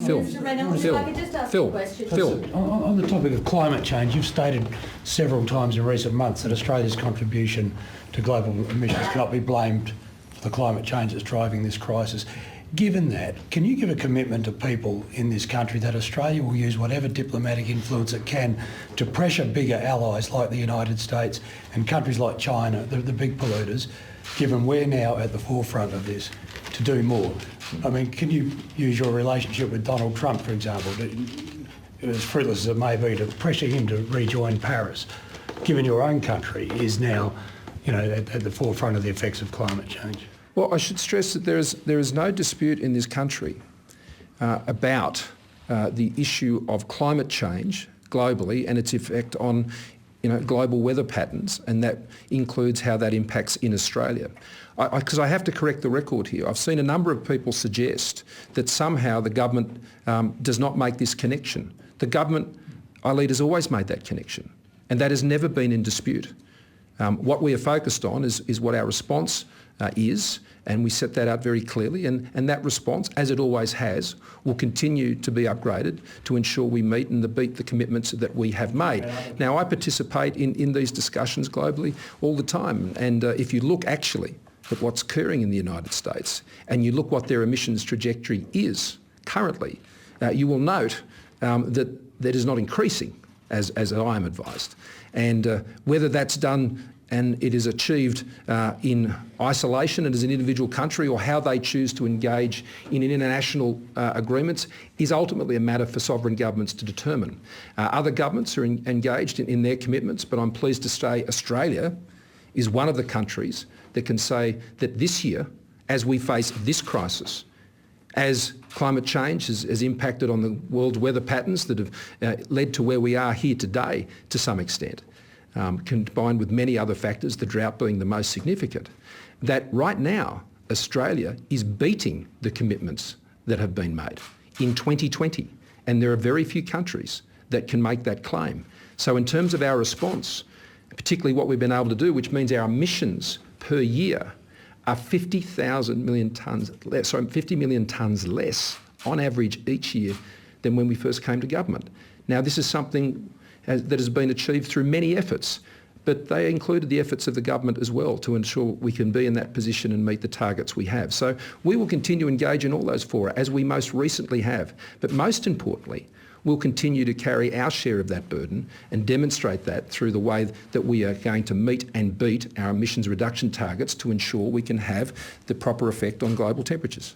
Phil. Mr. Reynolds, if I could just ask a question. Phil. On the topic of climate change, you've stated several times in recent months that Australia's contribution to global emissions cannot be blamed for the climate change that's driving this crisis. Given that, can you give a commitment to people in this country that Australia will use whatever diplomatic influence it can to pressure bigger allies like the United States and countries like China, the big polluters, given we're now at the forefront of this, to do more? I mean, can you use your relationship with Donald Trump, for example, as fruitless as it may be, to pressure him to rejoin Paris, given your own country is now, at the forefront of the effects of climate change? Well, I should stress that there is no dispute in this country about the issue of climate change globally and its effect on global weather patterns, and that includes how that impacts in Australia. Because I have to correct the record here. I've seen a number of people suggest that somehow the government does not make this connection. The government, our leaders, always made that connection, and that has never been in dispute. What we are focused on is what our response is, and we set that out very clearly, and that response, as it always has, will continue to be upgraded to ensure we meet and beat the commitments that we have made. Now, I participate in these discussions globally all the time, and if you look actually at what's occurring in the United States and you look what their emissions trajectory is currently, you will note that that is not increasing, as I am advised. And whether that's done and it is achieved in isolation and as an individual country, or how they choose to engage in international agreements, is ultimately a matter for sovereign governments to determine. Other governments are engaged in their commitments, but I'm pleased to say Australia is one of the countries that can say that this year, as we face this crisis, as climate change has impacted on the world's weather patterns that have led to where we are here today to some extent, combined with many other factors, the drought being the most significant, that right now Australia is beating the commitments that have been made in 2020. And there are very few countries that can make that claim. So in terms of our response, particularly what we've been able to do, which means our emissions per year are 50 million tonnes less on average each year than when we first came to government. Now, this is something that has been achieved through many efforts, but they included the efforts of the government as well to ensure we can be in that position and meet the targets we have. So we will continue to engage in all those fora, as we most recently have. But most importantly, we'll continue to carry our share of that burden and demonstrate that through the way that we are going to meet and beat our emissions reduction targets to ensure we can have the proper effect on global temperatures.